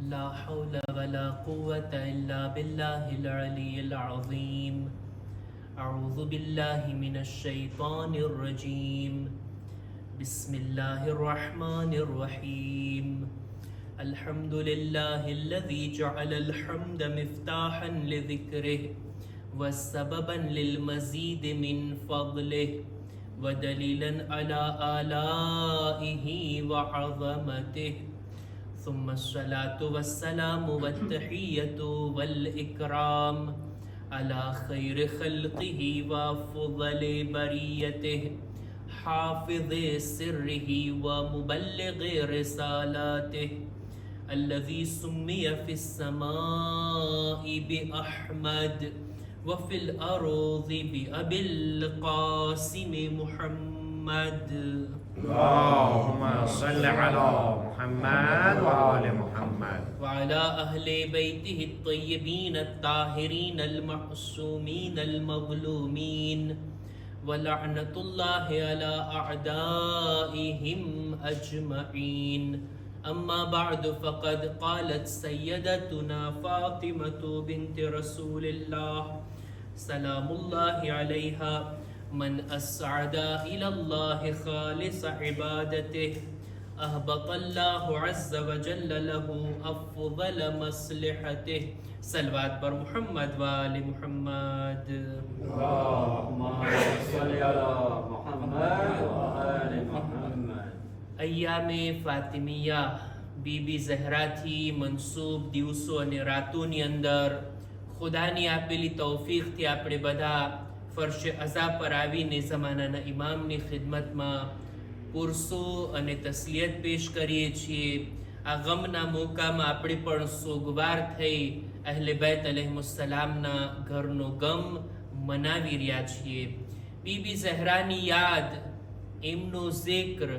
لا حول ولا قوة إلا بالله العلي العظيم. أعوذ بالله من الشيطان الرجيم. بسم الله الرحمن الرحيم. الحمد لله الذي جعل الحمد مفتاحا لذكره وسببا للمزيد من فضله ودليلا على آلائه وعظمته. ثم الصلاة والسلام والتحية والإكرام على خير خلقه وفضل بريته حافظ سره ومبلغ رسالاته الذي سمي في السماء بأحمد وفي الأرض بأبي القاسم محمد. اللهم صل على محمد وآل محمد وعلى أهل بيته الطيبين الطاهرين المعصومين المظلومين ولعنة الله على أعدائهم أجمعين. أما بعد فقد قالت سيدتنا فاطمة بنت رسول الله سلام الله عليها: من أسعد إلى الله خالص عبادته أهبط الله عز وجل له أفضل مصلحته. صلوات بر محمد وآل محمد. اللهم صل على محمد وآل محمد. અય્યામે ફાતિમિયા BB ઝહરાથી મનસૂબ દિવસો અને રાતોની અંદર ખુદાની આપેલી તૌફીકથી આપણે બધા ફર્શે અઝા પર આવીને ઝમાનાના ઇમામની ખિદમતમાં પુરસો અને તસ્લિયત પેશ કરીએ છીએ. આ ગમના મોકામાં આપણે પણ સોગવાર થઈ અહલે બૈત અલૈહિસ્સલામના ઘરનો ગમ મનાવી રહ્યા છીએ. બીબી ઝહરાની યાદ, એમનો ઝિક્ર,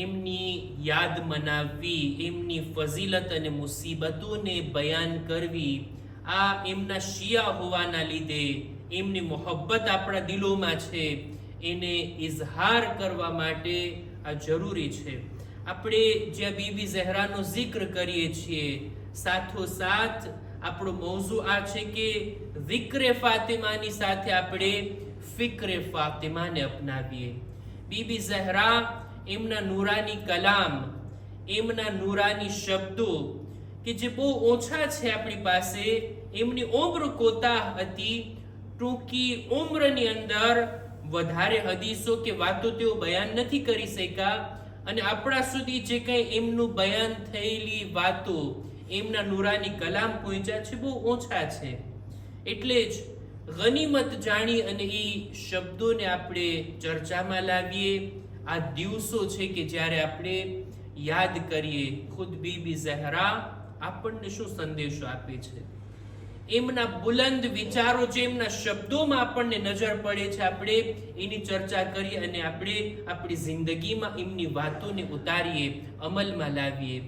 એમની યાદ મનાવવી, એમની ફઝીલત અને મુસીબતોને બયાન કરવી, આ એમના શિયા હોવાના લીધે એમની મોહબ્બત આપણા દિલોમાં છે, એને ઇઝહાર કરવા માટે આ જરૂરી છે. આપણે જ્યાં બીબી ઝહરાનો જિક્ર કરીએ છીએ, સાથોસાથ આપણો મૌઝુ આ છે કે વિક્રે ફાતિમાની સાથે આપણે ફિક્રે ફાતિમાને અપનાવીએ. બીબી ઝહરા એમના નૂરાની કલામ, એમના નૂરાની શબ્દો કે જે બહુ ઓછા છે આપણી પાસે, એમની ઉમ્ર કોતાહ હતી, ટૂંકી ઉમ્રની અંદર વધારે હદીસો કે વાતો તેઓ બયાન નથી કરી શક્યા, અને આપણા સુધી જે કંઈ એમનું બયાન થયેલી વાતો, એમના નૂરાની કલામ પહોંચ્યા છે, બહુ ઓછા છે. એટલે જ ગનીમત જાણી અને એ શબ્દોને આપણે ચર્ચામાં લાવીએ. આ દિવસો છે કે જ્યારે આપણે યાદ કરીએ ખુદ બીબી ઝહરા આપણને શું સંદેશો આપે છે, એમના બુલંદ વિચારો જે એમના શબ્દોમાં આપણને નજર પડે છે, આપણે એની ચર્ચા કરીએ અને આપણે આપણી જિંદગીમાં એમની વાતોને ઉતારીએ, અમલમાં લાવીએ.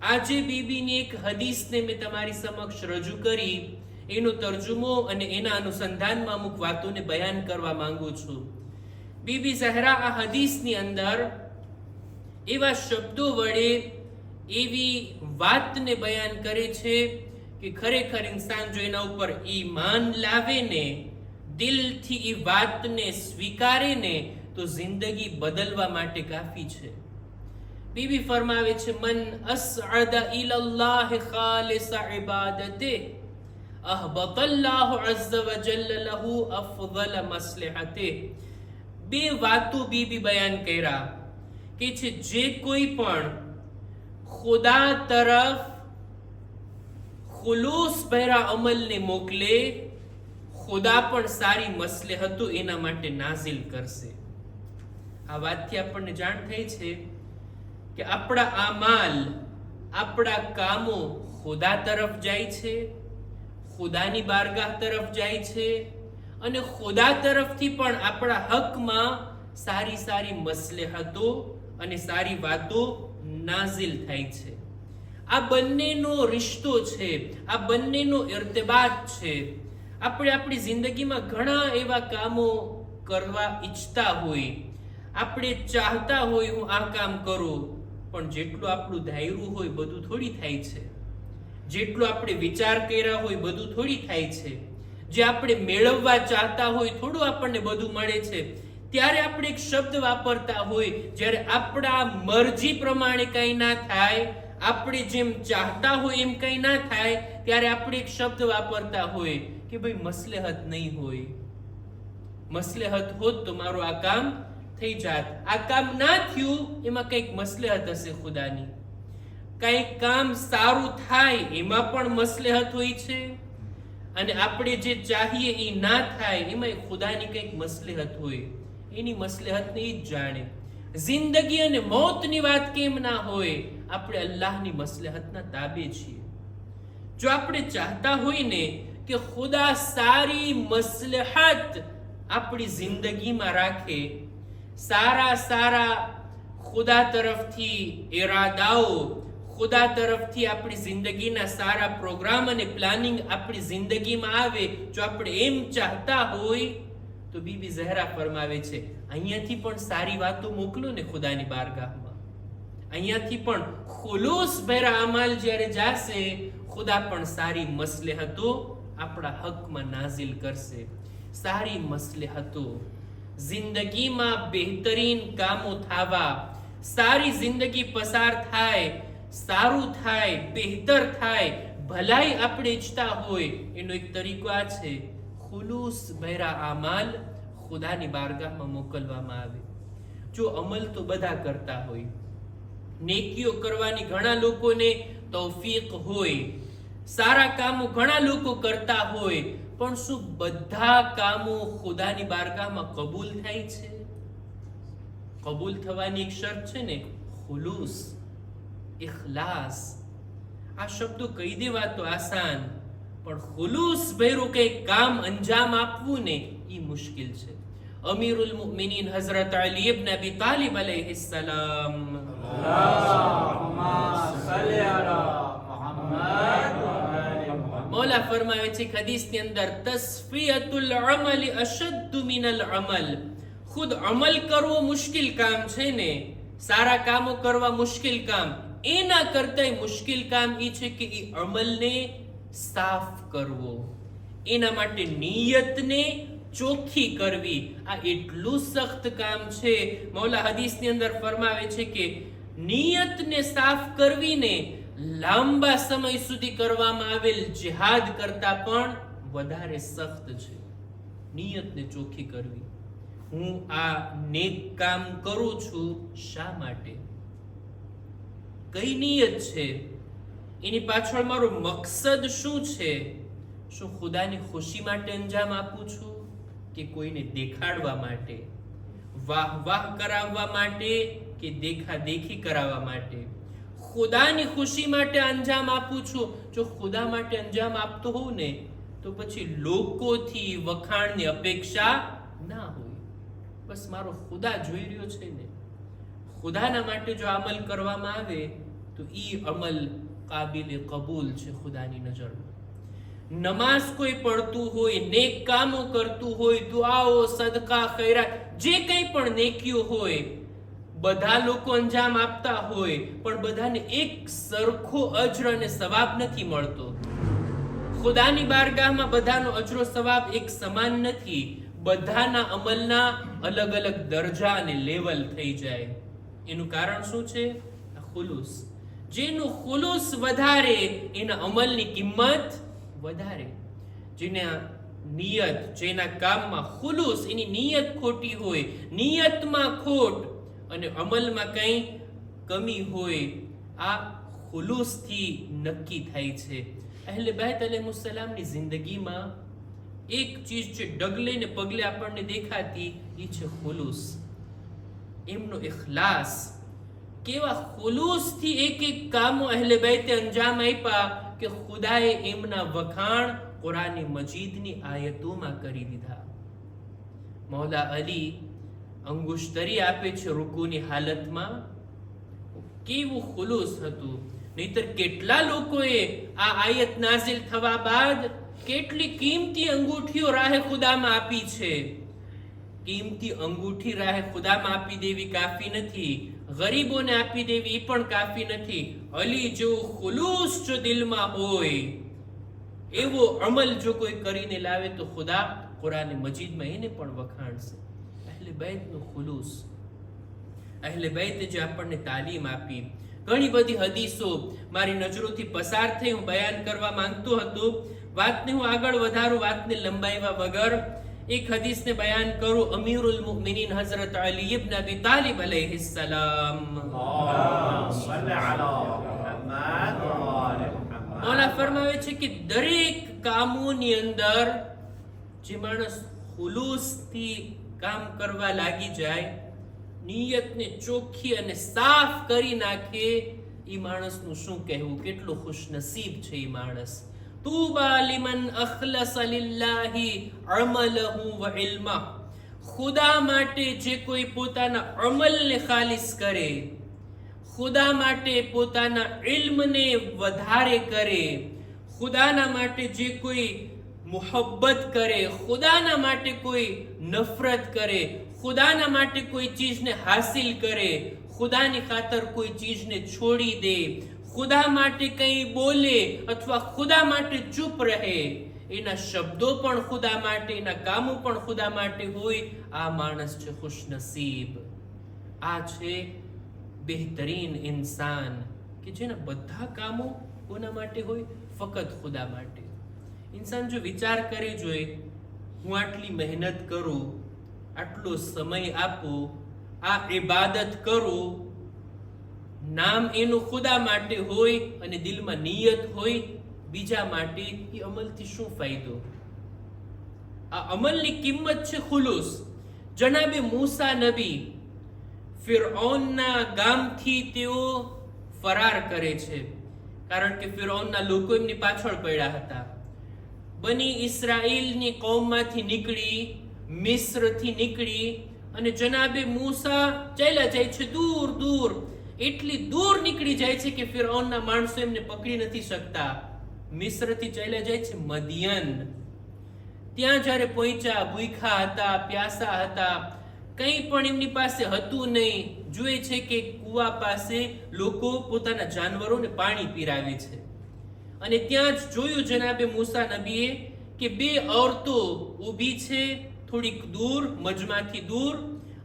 આજે બીબીની એક હદીસને મેં તમારી સમક્ષ રજૂ કરી, એનો તર્જુમો અને એના અનુસંધાનમાં અમુક વાતોને બયાન કરવા માંગુ છું. બીબી ઝહરા આ હદીસની અંદર એવા શબ્દો વડે એવી વાતને બયાન કરે છે કે ખરેખર ઇન્સાન જો એના ઉપર ઈમાન લાવે ને, દિલથી એ વાતને સ્વીકારે ને, તો જિંદગી બદલવા માટે કાફી છે. બીબી ફરમાવે છે: મન અસઅદ ઇલલ્લાહ ખાલિસ ઇબાદતે અહબતલ્લાહુ અઝ્ઝ વજલ્લ લહુ અફઝલ મસ્લિહતે. બે વાતો બીબી બયાન કર્યા કે છે જે કોઈ પણ ખુદા તરફ ખુલૂસ ભર્યા અમલને મોકલે, ખુદા પણ સારી મસ્લેહતો એના માટે નાઝિલ કરશે. આ વાતથી આપણને જાણ થઈ છે કે આપણા આમાલ, આપણા કામો ખુદા તરફ જાય છે, ખુદાની બારગાહ તરફ જાય છે, અને ખુદા તરફથી પણ આપણા હકમાં સારી સારી મસ્લેહતો અને સારી વાતો નાઝિલ થાય છે. આ બંનેનો રિશ્તો છે, આ બંનેનો ઇર્તિબાત છે. આપણે આપણી જિંદગીમાં ઘણા એવા કામો કરવા ઈચ્છતા હોય, આપણે ચાહતા હોય હું આ કામ કરું, પણ જેટલું આપણું ધાર્યું હોય બધું થોડી થાય છે. જેટલો આપણે વિચાર કર્યા હોય બધું થોડી થાય છે. જે આપણે મેળવવા ચાહતા હોય થોડું આપણને બધું મળે છે. ત્યારે આપણે એક શબ્દ વાપરતા હોય, જ્યારે આપણા મરજી પ્રમાણે કંઈ ના થાય, આપણે જેમ ચાહતા હોય એમ કંઈ ના થાય, ત્યારે આપણે એક શબ્દ વાપરતા હોય કે ભાઈ મસલહત નહીં હોય. મસલહત હોત તો મારું આ કામ થઈ જાત. આ કામ ના થયું એમાં કંઈક મસલહત હશે ખુદાની. કંઈક કામ સારું થાય એમાં પણ મસલહત હોય છે, અને આપણે જે ચાહીએ એ ના થાય એમાં ખુદાની કંઈક મસલહત હોય. એની મસલહતને ઈ જ જાણે. જિંદગી અને મોતની વાત કેમ ના હોય? આપણે અલ્લાહની મસલહતના તાબે છીએ. જો આપણે ચાહતા હોય ને કે ખુદા સારી મસલહત આપણી જિંદગીમાં રાખે, સારા સારા ખુદા તરફથી ઈરાદાઓ, ખુદા તરફથી આપણી જિંદગીના સારા પ્રોગ્રામ અને પ્લાનિંગ આપણી જિંદગીમાં આવે, જો આપણે એમ ચાહતા હોય તો બીબી ઝહરા ફરમાવે છે, અહીંયાથી પણ સારી વાતો મોકલો ને ખુદાની બારગાહમાં. અહીંયાથી પણ ખુલૂસ ભરા અમલ જ્યારે જાશે, ખુદા પણ સારી મસલહતો આપણા હકમાં નાઝિલ કરશે. સારી મસલહતો, જિંદગીમાં બહેતરીન કામો થાવા, સારી જિંદગી પસાર થાય, સારું થાય, બહેતર થાય, ભલાઈ આપણે ઈચ્છતા હોય, એનો એક તરીકો આ છે, ખુલૂસ ભરા અમલ ખુદાની બારગાહમાં મોકલવામાં આવે. જો અમલ તો બધા કરતા હોય, નેકીઓ કરવાની ઘણા લોકોને તૌફીક હોય, સારા કામો ઘણા લોકો કરતા હોય, પણ શું બધા કામો ખુદાની બારગાહમાં કબૂલ થાય છે? કબૂલ થવાની એક શરત છે ને, ખુલૂસ, ઇખલાસ. આ શબ્દો કહી દેવા તો આસાન, પણ ખુલૂસ ભર્યું કંઈક કામ અંજામ આપવું ને એ મુશ્કેલ છે. અમીરુલ મુમિનીન હઝરત અલી ઇબ્ન અબી તાલિબ અલૈહિસ્સલામ, મૌલા ફરમાવે છે હદીસની અંદર, તસ્ફિયતુલ અમલ અશદ્દ મિનલ અમલ. ખુદ અમલ કરવો મુશ્કેલ કામ છે ને, સારા કામો કરવા મુશ્કેલ કામ, એના કરતા મુશ્કેલ કામ એ છે કે એ અમલને સાફ કરવો, એના માટે નિયતને ચોખ્ખી કરવી. આ એટલું સખ્ત કામ છે. મૌલા હદીસની અંદર ફરમાવે છે કે નિયતને સાફ કરવીને લાંબા સમય સુધી કરવામાં આવેલ જિહાદ કરતા પણ વધારે સખ્ત છે. નિયતને ચોખ્ખી કરવી. હું આ નેક કામ કરું છું શા માટે? કઈ નિયત છે? એની પાછળ મારો મકસદ શું છે? શું ખુદાની ખુશી માટે અંજામ આપું છું કે કોઈને દેખાડવા માટે, વાહ વાહ કરાવવા માટે કે દેખા દેખી કરાવવા માટે? ખુદાની ખુશી માટે અંજામ આપું છું. જો ખુદા માટે અંજામ આપતો હોઉં ને તો પછી લોકોથી વખાણની અપેક્ષા ના હોય. બસ મારો ખુદા જોઈ રહ્યો છે ને, ખુદાના માટે જો અમલ કરવામાં આવે તો ઈ અમલ કાબિલ કબૂલ છે ખુદાની નજરમાં. નમાઝ કોઈ પડતું હોય, નેક કામો કરતું હોય, દુઆઓ, સદકા, ખૈરાત, જે કંઈ પણ નેકીઓ હોય, બધા લોકો અંજામ આપતા હોય, પણ બધાને એક સરખો અજર અને સવાબ નથી મળતો. ખુદાની બારગાહમાં બધાનો અજરો સવાબ એક સમાન નથી. બધાના અમલના અલગ અલગ દરજા અને લેવલ થઈ જાય. એનું કારણ શું છે? ખુલૂસ. જેનું ખુલૂસ વધારે એના અમલની કિંમત વધારે. જેના નિયત, જેના કામમાં ખુલૂસ, એની નિયત ખોટી હોય, નિયતમાં ખોટ અને અમલમાં કંઈ કમી હોય, આ ખુલૂસથી નક્કી થાય છે. અહેલે બેત અલૈહિસ્સલામની જિંદગીમાં એક ચીજ જે ડગલે ને પગલે આપણને દેખાતી એ છે ખુલૂસ, એમનો ઇખલાસ. કેવા ખુલૂસથી એક એક કામો અહેલે બેતે અંજામ આપ્યા કે ખુદાએ એમના વખાણ કુરાન મજીદની આયતોમાં કરી દીધા. મૌલા અલી અંગુષ્ટરી આપે છે રૂકુની હાલતમાં. કેવું ખુલૂસ હતું! નહીતર કેટલા લોકોએ આ આયત નાઝિલ થવા બાદ કેટલી કિંમતી અંગૂઠીઓ રાહે ખુદામાં આપી છે. કિંમતી અંગૂઠી રાહે ખુદામાં આપી દેવી કાફી નથી. ગરીબોને આપી દેવી એ પણ કાફી નથી. અલી જેવું ખુલૂસ જો દિલમાં હોય એવો અમલ જો કોઈ કરીને લાવે તો ખુદા કુરાન મજીદમાં એને પણ વખાણશે. અહલે બૈતનું ખુલૂસ, અહલે બૈત જે આપણને તાલીમ આપી. ઘણી બધી હદીસો મારી નજરોથી પસાર થઈ, હું બયાન કરવા માંગતો હતો. વાતને હું આગળ વધારું, વાતને લંબાવ્યા વગર એક હદીસને બયાન કરું. અમીરુલ મુમિનીન હઝરત અલી ઇબ્ન અબી તાલિબ અલૈહિસ સલામ મૌલા ફરમાવે છે કે દરેક કામોની અંદર જે માણસ ખુલૂસથી કામ કરવા લાગી જાય, નિયતને ચોખ્ખી અને સાફ કરી નાખે, એ માણસનું શું કહેવું, કેટલો ખુશનસીબ છે એ માણસ. તૂબા લિમન અખલસ લિલ્લાહી અમલહુ વ ઇલ્મહ. ખુદા માટે જે કોઈ પોતાના અમલને ખાલિસ કરે, ખુદા માટે પોતાના ઇલ્મને વધારે કરે, ખુદાના માટે જે કોઈ મુહબ્બત કરે, ખુદાના માટે કોઈ નફરત કરે, ખુદાના માટે કોઈ ચીજને હાસિલ કરે, ખુદાની ખાતર કોઈ ચીજને છોડી દે, ખુદા માટે કંઈ બોલે અથવા ખુદા માટે ચૂપ રહે, એના શબ્દો પણ ખુદા માટે, એના કામો પણ ખુદા માટે હોય, આ માણસ છે ખુશનસીબ. આ છે બહેતરીન ઇન્સાન કે જેના બધા કામો કોના માટે હોય, ફક્ત ખુદા માટે. ઇન્સાન જો વિચાર કરે, જોઈએ હું આટલી મહેનત કરું, આટલો સમય આપું, આ ઇબાદત કરું, નામ એનું ખુદા માટે હોય અને દિલમાં નિયત હોય બીજા માટે, એ અમલથી શું ફાયદો? આ અમલની કિંમત છે ખુલૂસ. જનાબે મૂસા નબી ફિરૌનના ગામથી તેઓ ફરાર કરે છે, કારણ કે ફિરૌનના લોકો એમની પાછળ પડ્યા હતા. બની ઇસ્રાઈલની કૌમમાંથી નીકળી, મિસ્રથી નીકળી અને જનાબે મૂસા ચાલ્યા જાય છે દૂર દૂર. એટલી દૂર નીકળી જાય છે કે ફિરૌનના માણસો એમને પકડી નથી શકતા. મિસ્રથી ચાલ્યા જાય છે મદિયન. ત્યાં જ્યારે પહોંચ્યા, ભૂખ્યા હતા, પ્યાસા હતા, કંઈ પણ એમની પાસે હતું નહીં. જુએ છે કે કુવા પાસે લોકો પોતાના જાનવરોને પાણી પીરાવે છે અને ત્યાં જ જોયું જનાબે મૂસા નબીએ કે બે ઔરતો ઊભી છે થોડીક દૂર, મજમાંથી દૂર,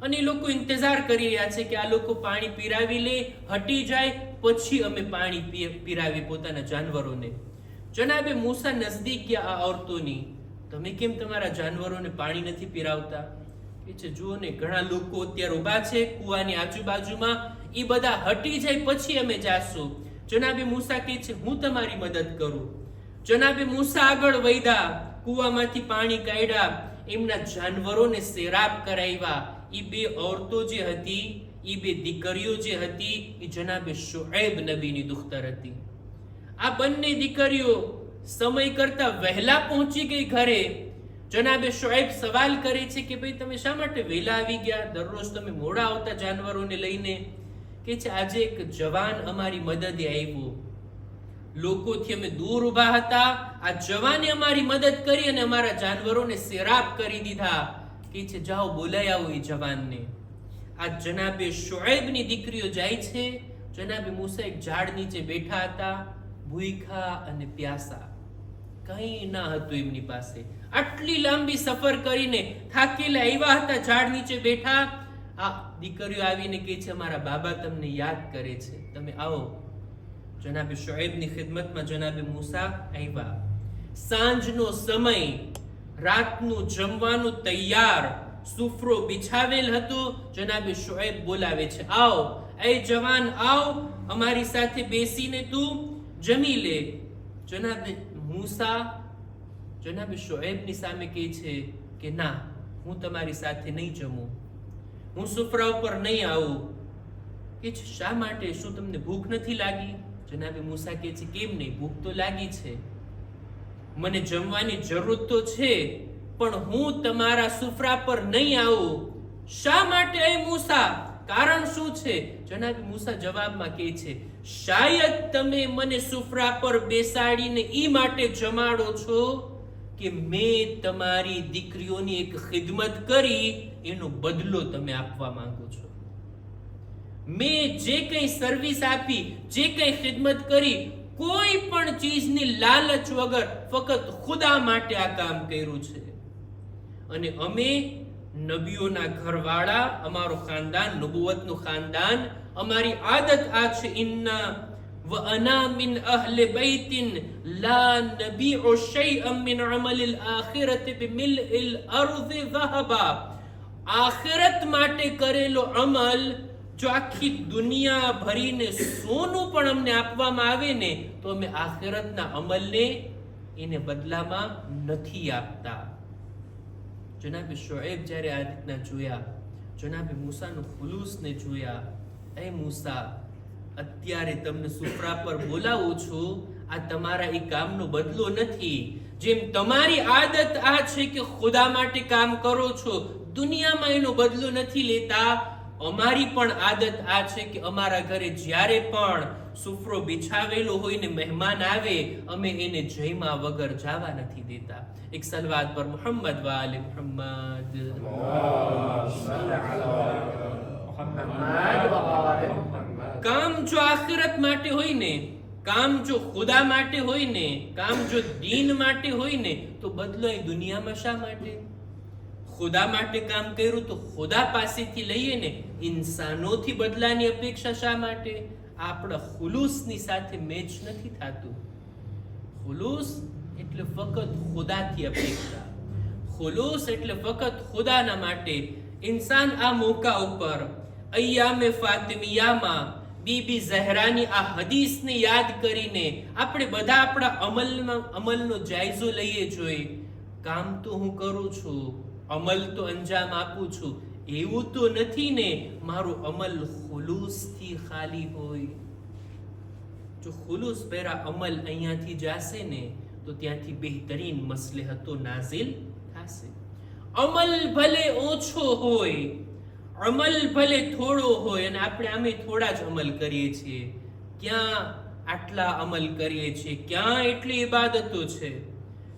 અને એ લોકો ઇંતજાર કરી રહ્યા છે કે આ લોકો પાણી પીરાવી લે, હટી જાય, પછી અમે પાણી પીરાવી પોતાના જાનવરોને. જનાબે મૂસા નજદીક ગયા આ ઔરતોની. તમે કેમ તમારા જાનવરોને પાણી નથી પીરાવતા? એ છે જુઓ ને, ઘણા લોકો અત્યારે ઊભા છે કુવાની આજુબાજુમાં, એ બધા હટી જાય પછી અમે જાશું. જનાબે મૂસા કહે છે હું તમારી મદદ કરું. જનાબે મૂસા આગળ વધ્યા, કુવામાંથી પાણી કાઢ્યા, એમના જાનવરોને સેરાબ કરાવ્યા. એ બે ઔરતો જે હતી, એ બે દીકરીઓ જે હતી, એ જનાબે શુઐબ નબીની દુખ્તર હતી. આ બંને દીકરીઓ સમય કરતા વહેલા પહોંચી ગઈ ઘરે. જનાબે શુઐબ સવાલ કરે છે કે ભાઈ તમે શા માટે વહેલા આવી ગયા? દરરોજ તમે મોડા આવતા જાનવરોને લઈને. કે છે આજે એક જવાન અમારી મદદે આવ્યો, લોકોથી અમે દૂર ઊભા હતા, આ જવાને અમારી મદદ કરી અને અમારા જાનવરોને સેરાબ કરી દીધા. કે છે જાઓ બોલાઈ આવો એ જવાનને. આ જનાબે શુઐબની દીકરીઓ જાય છે. જનાબે મૂસા એક ઝાડ નીચે બેઠા હતા, ભૂખ્યા અને પ્યાસા, કંઈ ના હતું એમની પાસે. આટલી લાંબી સફર કરીને થાકેલા આવ્યા હતા, ઝાડ નીચે બેઠા. આ દીકરીઓ આવીને કહે છે અમારા બાબા તમને યાદ કરે છે, તમે આવો. જનાબે શુઐબની ખિદમતમાં જનાબે મૂસા આવ્યા. સાંજનો સમય, રાતનું જમવાનું તૈયાર, સુફરો બિછાવેલ હતો. જનાબે શુઐબ બોલાવે છે આવો, એ જવાન આવ, અમારી સાથે બેસીને તું જમી લે. જનાબે મૂસા જનાબે શુઐબની સામે કહે છે કે ના, હું તમારી સાથે નહીં જમું, હું સુફરા ઉપર નહીં આવું. કે શા માટે? શું તમને ભૂખ નથી લાગી? જનાબે મૂસા કહે છે કેમ નહીં, ભૂખ તો લાગી છે, મને જમવાની જરૂર તો છે, પણ હું તમારા સુફરા પર નહીં આવું. શા માટે એ મૂસા? કારણ શું છે? જનાબે મૂસા જવાબમાં કહે છે શાયદ તમે મને સુફરા પર બેસાડીને ઈ માટે જમાડો છો કે મેં તમારી દીકરીઓની એક ખિદમત કરી, એનો બદલો તમે આપવા માંગો છો. મેં જે કંઈ સર્વિસ આપી, જે કંઈ ખિદમત કરી, કોઈ પણ ચીજની લાલચ વગર ફક્ત ખુદા માટે આ કામ કર્યું છે. અને અમે નબીઓના ઘરવાળા, અમારું ખાનદાન નબુવતનું ખાનદાન, અમારી આદત આ છે. ઇન્ના વ અના મિન અહલે બૈતિન લા નબીઉ શૈઅન મિન અમલિલ આખિરતિ બિમિલઇલ અર્ધિ ઝહબા. આખિરત માટે કરેલો અમલ જો આખી દુનિયા ભરીને સોનું પણ અમને આપવામાં આવે ને તો અમે આખિરતના અમલને એને બદલામાં નથી આપતા. જનાબે શુએબ જ્યારે આ રીતના જોયા, જનાબે મૂસાનું ખુલૂસને જોયા, એ મૂસા, અત્યારે તમને સુફરા પર બોલાવું છું, આ તમારા એ કામનો બદલો નથી. જેમ તમારી આદત આ છે કે ખુદા માટે કામ કરો છો, દુનિયામાં એનો બદલો નથી લેતા, અમારી પણ આદત આ છે કે અમારા ઘરે જ્યારે પણ સુફરો બિછાવેલો હોય ને મહેમાન આવે, અમે એને જયમાં વગર જવા નથી દેતા. એક સલવાત પર મુહમ્મદ વ આલે મુહમ્મદ. કામ જો આખિરત માટે હોય ને, કામ જો ખુદા માટે હોય ને, કામ જો દીન માટે હોય ને, તો બદલો એ દુનિયામાં શા માટે? ખુદા માટે કામ કર્યું તો ખુદા પાસેથી લઈએ ને, ઇન્સાનોથી બદલાની અપેક્ષા શા માટે? આપણા ખુલૂસની સાથે મેચ નથી થતું. ખુલૂસ એટલે ફક્ત ખુદાથી અપેક્ષા, ખુલૂસ એટલે ફક્ત ખુદાના માટે. ઇન્સાન આ મોકા ઉપર અય્યામે ફાતિમિયામાં બીબી ઝહરાની આ હદીસને યાદ કરીને આપણે બધા આપણા અમલનો જાયજો લઈએ જોઈએ. કામ તો હું કરું છું, અમલ તો અંજામ આપું છું, એવું તો નથી ને મારું અમલ ખુલૂસથી ખાલી હોય. જો ખુલૂસ ભેરા અમલ અહીંયાથી જાશે ને તો ત્યાંથી બહેતરીન મસલહતો નાઝિલ થશે. અમલ ભલે ઓછો હોય, અમલ ભલે થોડો હોય, અને આપણે આમે થોડા જ અમલ કરીએ છીએ. ક્યાં આટલા અમલ કરીએ છીએ, ક્યાં એટલી ઇબાદતો છે,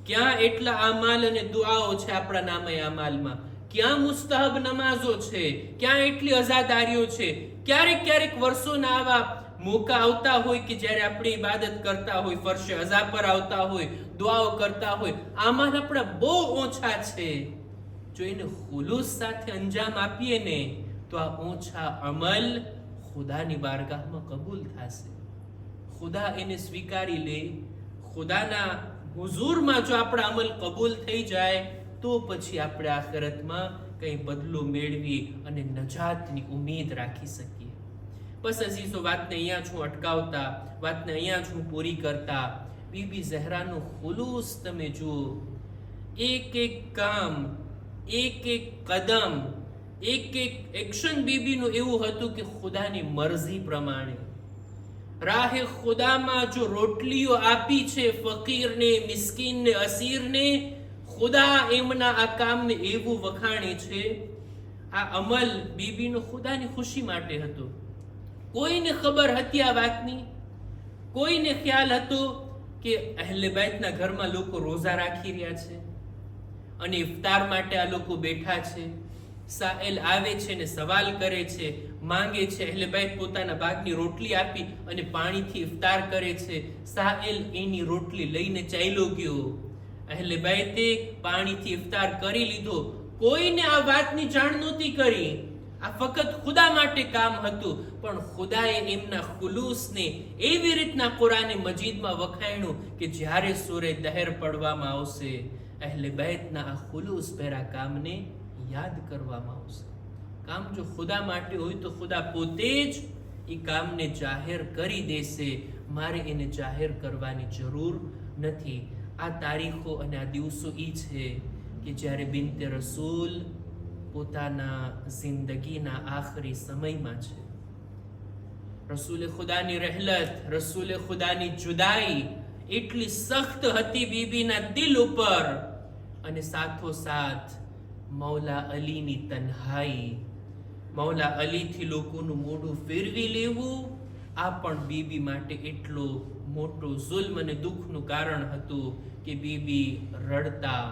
ક્યાં એટલા આમાલ અને દુઆઓ છે આપણા નામે આમાલમાં, ક્યાં મુસ્તહબ નમાઝો છે, ક્યાં એટલી અઝાદારીઓ છે. ક્યારેક ક્યારેક વર્ષોના આવા મોકા આવતા હોય કે જ્યારે આપણે ઇબાદત કરતા હોય, ફરશે અઝા પર આવતા હોય, દુઆઓ કરતા હોય, આમાલ આપણા બહુ ઓછા છે. જો એને ખુલૂસ સાથે અંજામ આપીએ ને તો આ ઓછા અમલ ખુદાની બારગાહમાં કબૂલ થશે. ખુદા એને સ્વીકારી લે. ખુદાના હુઝુરમાં જો આપણા અમલ કબૂલ થઈ જાય તો પછી આપણે આખિરતમાં કંઈ બદલો મેળવી અને નજાતની ઉમેદ રાખી શકીએ. બસ અઝીઝો, વાતને અહીંયા છું અટકાવતા, વાતને અહીંયા છું પૂરી કરતા. બીબી ઝહરાનું ખુલૂસ તમે જુઓ. એક એક કામ, એક એક કદમ, એક એક એક્શન બીબીનું એવું હતું કે ખુદાની મરજી પ્રમાણે. રાહે ખુદામાં જો રોટલીઓ આપી છે ફકીરને, મિસ્કીનને, અસીરને, ખુદા એમના આ કામને એવું વખાણે છે. આ અમલ બીબીનો ખુદાની ખુશી માટે હતો. કોઈને ખબર હતી આ વાતની? કોઈને ખ્યાલ હતો કે અહલે બેતના ઘરમાં લોકો રોઝા રાખી રહ્યા છે અને ઇફતાર માટે આ લોકો બેઠા છે? સાએલ આવે છે ને સવાલ કરે છે, માંગે છે. અહલે બેત પોતાના ભાગની રોટલી આપી અને પાણીથી ઇફતાર કરે છે. સાએલ એની રોટલી લઈને ચાલ્યો ગયો. અહલે બેતે પાણીથી ઇફતાર કરી લીધો. કોઈને આ વાતની જાણ નહોતી કરી. આ ફક્ત ખુદા માટે કામ હતું. પણ ખુદાએ એમના ખુલૂસને એવી રીતના કુરાને મજીદમાં વખાણ્યું કે જ્યારે સૂરે દહેર પડવામાં આવશે, અહલે બેતના આ ખુલૂસ ભેરા કામને યાદ કરવામાં આવશે. કામ જો ખુદા માટે હોય તો ખુદા પોતે જ એ કામને જાહેર કરી દેશે. મારે એને જાહેર કરવાની જરૂર નથી. આ તારીખો અને આ દિવસો એ છે કે જ્યારે બિનતે રસૂલ પોતાના જિંદગીના આખરી સમયમાં છે. રસૂલે ખુદાની રહેલત, રસૂલે ખુદાની જુદાઈ એટલી સખ્ત હતી બીબીના દિલ ઉપર, અને સાથોસાથ મૌલા અલીની તન્હાઈ, મૌલા અલીથી લોકોનું મોઢું ફેરવી લેવું, આ પણ બીબી માટે એટલો મોટો જુલ્મ અને દુઃખનું કારણ હતું કે બીબી રડતા,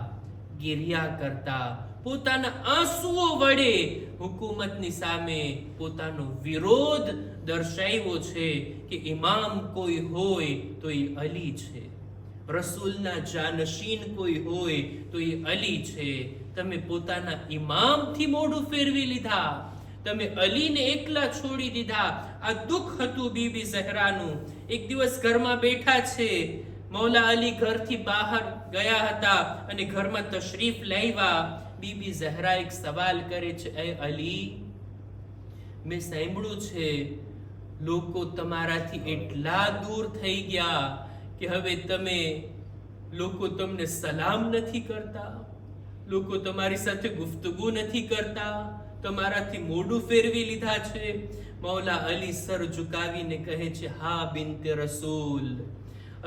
ગિરિયા કરતા, પોતાના આંસુઓ વડે હુકુમતની સામે પોતાનો વિરોધ દર્શાવ્યો છે કે ઇમામ કોઈ હોય તો એ અલી છે, રસૂલના જાનશીન કોઈ હોય તો એ અલી છે. તમે પોતાના ઇમામથી મોઢું ફેરવી લીધા, તમે અલીને એકલા છોડી દીધા. આ દુઃખ હતું બીબી ઝહરાનું. એક દિવસ ઘરમાં બેઠા છે, મૌલા અલી ઘરથી બહાર ગયા હતા અને ઘરમાં તશરીફ લાવ્યા. બીબી ઝહરા એક સવાલ કરે છે, એ અલી, મેં સાંભળ્યું છે લોકો તમારાથી એટલા દૂર થઈ ગયા કે હવે લોકો તમને સલામ નથી કરતા, લોકો તમારી સાથે ગુફ્તગુ નથી કરતા, તમારાથી મોઢું ફેરવી લીધા છે. મૌલા અલી સર ઝુકાવીને કહે છે, હા બિન્તે રસૂલ,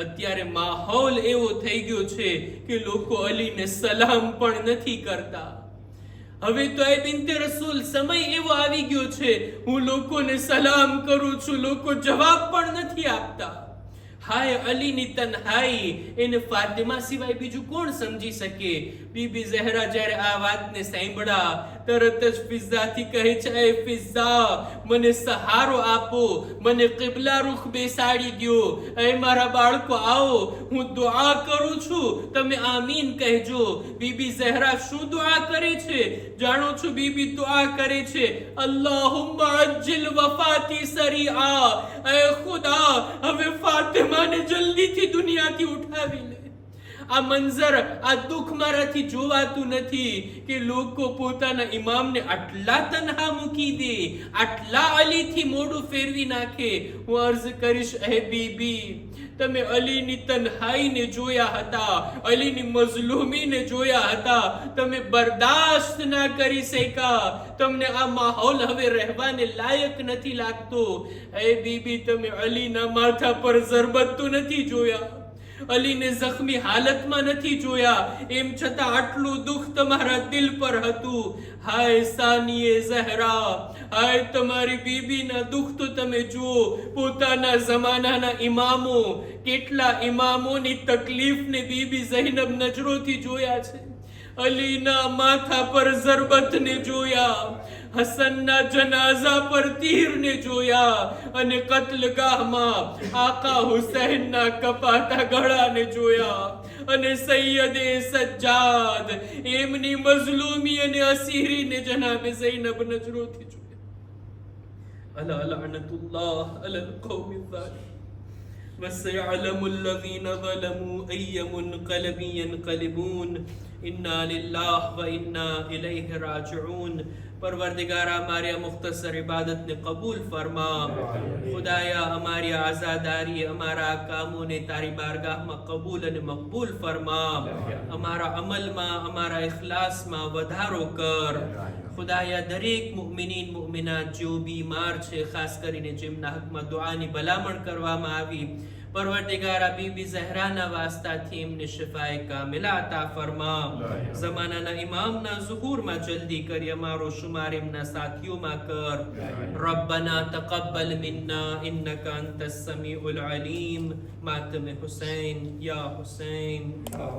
અત્યારે માહોલ એવો થઈ ગયો છે કે લોકો અલીને સલામ પણ નથી કરતા. હવે તો એ બિન્તે રસૂલ સમય એવો આવી ગયો છે, હું લોકોને સલામ કરું છું, લોકો જવાબ પણ નથી આપતા. હાય અલીની તન્હાઈ, એને ફાતિમા સિવાય બીજું કોણ સમજી શકે? બીબી ઝહરા જ્યારે આ વાતને સાંભળ્યા તરત જ ફિઝાથી કહે છે, એ ફિઝા, મને સહારો આપો, મને કિબલા રૂખ બેસાડી દો. એ મારા બાળકો આવો, હું દુઆ કરું છું, તમે આમીન કહેજો. બીબી ઝહરા શું દુઆ કરે છે જાણો છો? બીબી દુઆ કરે છે, અલ્લાહુમ્મા અજ્જિલ વફાતી સરીઆ, એ ખુદા હવે ફાતિમાને જલ્દીથી દુનિયાથી ઉઠાવી લે. આ મંઝર, આ દુઃખ મારાથી જોવાતું નથી કે લોકો પોતાના ઇમામને આટલા તન્હા મૂકી દે, આટલા અલીથી મોઢું ફેરવી નાખે. હું અર્ઝ કરીશ, હે બીબી, તમે અલીની તન્હાઈને જોયા હતા, અલીની મઝલૂમીને જોયા હતા, તમે બરદાસ્ત ના કરી શક્યા, તમને આ માહોલ હવે રહેવાને લાયક નથી લાગતો. હે બીબી, તમે અલીના માથા પર ઝરબત્તું નથી જોયા, અલીને જખ્મી હાલતમાં નથી જોયા, એમ છતાં આટલું દુઃખ તમારા દિલ પર હતું. હાય સાનીએ ઝહરા, હાય તમારી બીબીના દુઃખ તો તમે જુઓ. પોતાના જમાનાના ઇમામો, કેટલા ઇમામોની તકલીફને બીબી ઝૈનબ નજરોથી જોયા છે. અલીના માથા પર ઝરબતને જોયા, હસનના જનાઝા પર તીરને જોયા, અને કત્લગાહમાં આકા હુસૈનના કપાતા ગળાને જોયા, અને સૈયદે સજ્જાદ એમની મઝલૂમી અને અસીરીને જનાબે ઝૈનબ નજરોથી જોયા. અલા લઅનતુલ્લાહ અલલ કૌમિ ઝાલિમ. وَسَيَعْلَمُ الَّذِينَ ظَلَمُوا أَيَّ مُنْقَلَبٍ يَنْقَلِبُونَ إِنَّا لِلَّهِ وَإِنَّا إِلَيْهِ راجعون. परवरदिगारा हमारी मुख्तसर इबादत ने कबूल फरमा. खुदाया हमारी आज़ादारी, हमारा कामों ने तारी बारगाह में कबूल ने मकबूल फरमा. हमारा अमल में, हमारा इखलास में वधारो कर. खुदाया दरेक मुमिनीन मुमिनात जो बीमार छे, खास करीने जेमना हकમાં દુઆની ભલામણ કરવામાં આવી, પરવરદિગારા બીબી ઝહરાના વાસ્તાથી એમને શિફાએ કામિલા અતા ફરમા. જમાનાના ઇમામના ઝુહૂરમાં જલ્દી કરી અમારો શુમાર એમના સાથીઓમાં કર. રબ્બના તકબ્બલ મિન્ના ઇન્નકા અંતસ સમીઉલ અલીમ. માતમ હુસૈન યા હુસૈન.